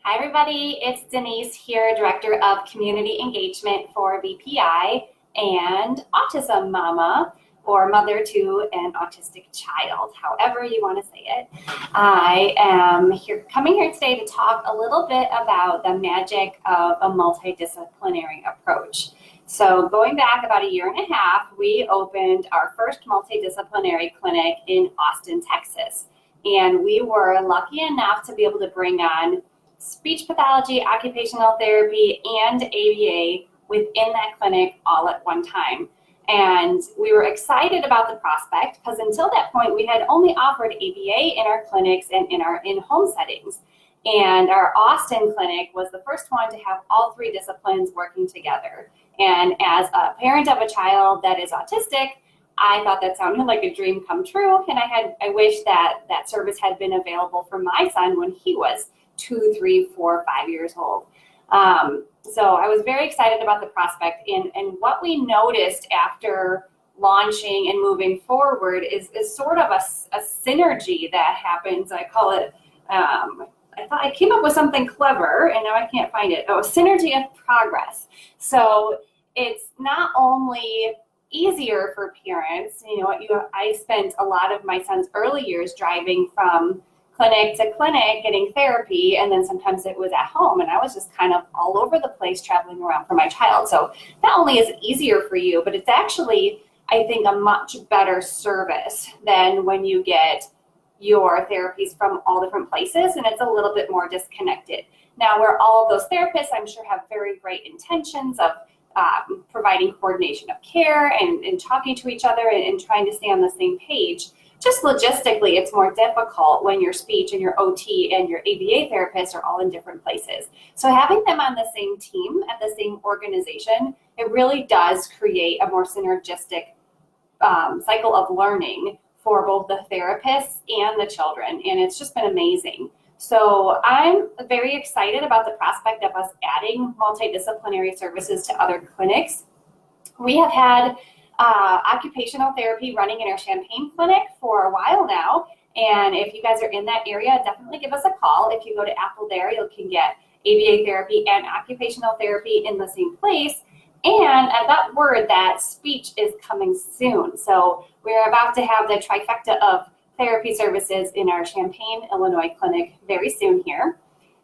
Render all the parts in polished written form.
Hi everybody, it's Denise here, Director of Community Engagement for BPI and Autism Mama, or mother to an autistic child, however you want to say it. I am coming here today to talk a little bit about the magic of a multidisciplinary approach. So going back about a year and a half, we opened our first multidisciplinary clinic in Austin, Texas. And we were lucky enough to be able to bring on speech pathology, occupational therapy, and ABA within that clinic all at one time. And we were excited about the prospect because until that point, we had only offered ABA in our clinics and in our in-home settings. And our Austin clinic was the first one to have all three disciplines working together. And as a parent of a child that is autistic, I thought that sounded like a dream come true. And I wish that that service had been available for my son when he was 2, 3, 4, 5 years old. So I was very excited about the prospect. And what we noticed after launching and moving forward is sort of a synergy that happens. I call it, I thought I came up with something clever and now I can't find it. Oh, synergy of progress. So it's not only easier for parents, I spent a lot of my son's early years driving from clinic to clinic getting therapy, and then sometimes it was at home, and I was just kind of all over the place traveling around for my child. So not only is it easier for you, but it's actually, I think, a much better service than when you get your therapies from all different places and it's a little bit more disconnected. Now, where all of those therapists, I'm sure, have very great intentions of providing coordination of care and talking to each other and trying to stay on the same page. Just logistically, it's more difficult when your speech and your OT and your ABA therapist are all in different places. So having them on the same team at the same organization, it really does create a more synergistic cycle of learning for both the therapists and the children. And it's just been amazing. So I'm very excited about the prospect of us adding multidisciplinary services to other clinics. We have had occupational therapy running in our Champaign clinic for a while now. And if you guys are in that area, definitely give us a call. If you go to Apple there, you can get ABA therapy and occupational therapy in the same place. And I got word that speech is coming soon. So we're about to have the trifecta of therapy services in our Champaign, Illinois clinic very soon here.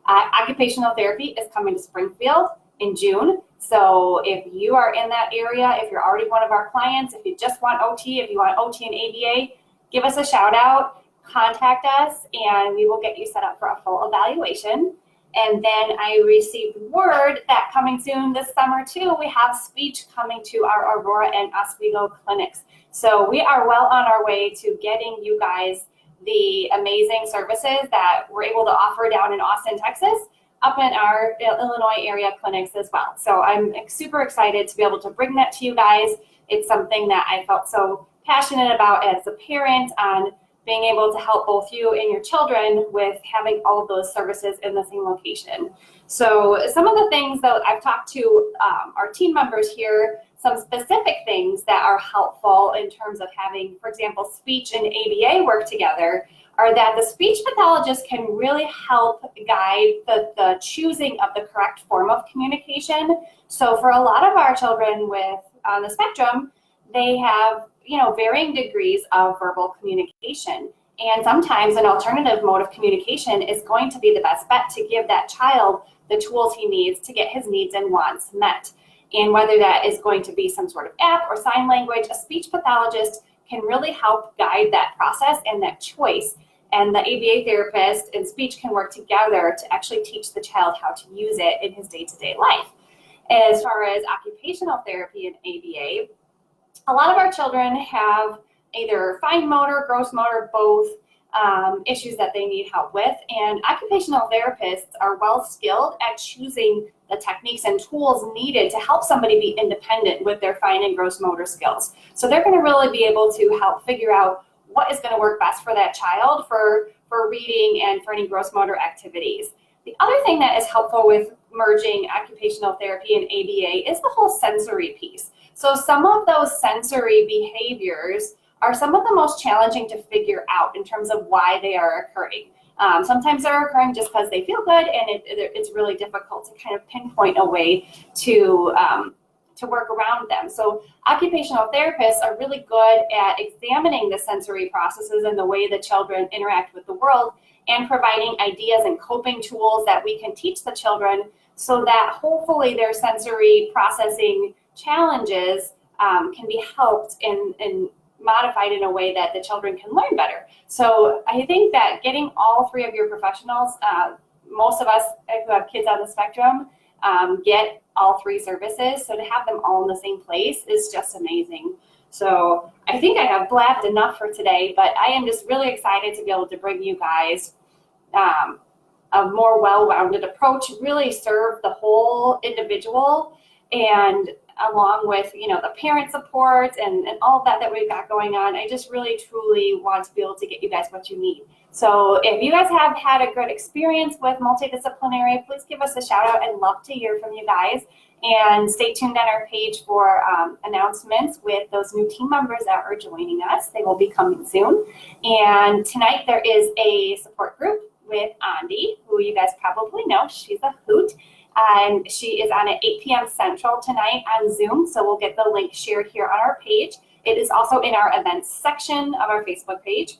Occupational therapy is coming to Springfield in June. So if you are in that area, if you're already one of our clients, if you just want OT, if you want OT and ABA, give us a shout out, contact us, and we will get you set up for a full evaluation. And then I received word that coming soon this summer too, we have speech coming to our Aurora and Oswego clinics. So we are well on our way to getting you guys the amazing services that we're able to offer down in Austin, Texas, up in our Illinois area clinics as well. So I'm super excited to be able to bring that to you guys. It's something that I felt so passionate about as a parent on being able to help both you and your children with having all of those services in the same location. So some of the things that I've talked to our team members here, some specific things that are helpful in terms of having, for example, speech and ABA work together are that the speech pathologist can really help guide the choosing of the correct form of communication. So for a lot of our children with on the spectrum, they have varying degrees of verbal communication. And sometimes an alternative mode of communication is going to be the best bet to give that child the tools he needs to get his needs and wants met. And whether that is going to be some sort of app or sign language, a speech pathologist can really help guide that process and that choice. And the ABA therapist and speech can work together to actually teach the child how to use it in his day-to-day life. As far as occupational therapy and ABA, a lot of our children have either fine motor, gross motor, both issues that they need help with. And occupational therapists are well skilled at choosing the techniques and tools needed to help somebody be independent with their fine and gross motor skills. So they're going to really be able to help figure out what is going to work best for that child for reading and for any gross motor activities. The other thing that is helpful with merging occupational therapy and ABA is the whole sensory piece. So some of those sensory behaviors are some of the most challenging to figure out in terms of why they are occurring. Sometimes they're occurring just because they feel good, and it's really difficult to kind of pinpoint a way to work around them. So occupational therapists are really good at examining the sensory processes and the way the children interact with the world, and providing ideas and coping tools that we can teach the children so that hopefully their sensory processing challenges can be helped and modified in a way that the children can learn better. So I think that getting all three of your professionals, most of us who have kids on the spectrum, get all three services. So to have them all in the same place is just amazing. So I think I have blabbed enough for today, but I am just really excited to be able to bring you guys a more well-rounded approach, really serve the whole individual, and along with, the parent support and all of that we've got going on. I just really, truly want to be able to get you guys what you need. So if you guys have had a good experience with multidisciplinary, please give us a shout out. I'd love to hear from you guys. And stay tuned on our page for announcements with those new team members that are joining us. They will be coming soon. And tonight there is a support group with Andi, who you guys probably know. She's a hoot. And she is on at 8 p.m. Central tonight on Zoom, so we'll get the link shared here on our page. It is also in our events section of our Facebook page.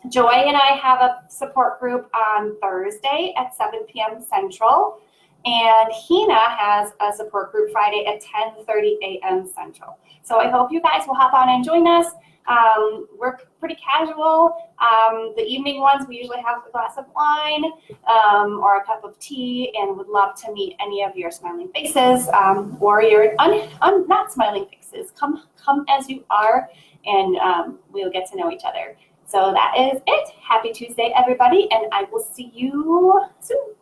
Joy and I have a support group on Thursday at 7 p.m. Central, and Hina has a support group Friday at 10:30 a.m. Central. So I hope you guys will hop on and join us. We're pretty casual. The evening ones, we usually have a glass of wine or a cup of tea, and would love to meet any of your smiling faces or your not smiling faces. Come as you are, and we'll get to know each other. So that is it. Happy Tuesday, everybody, and I will see you soon.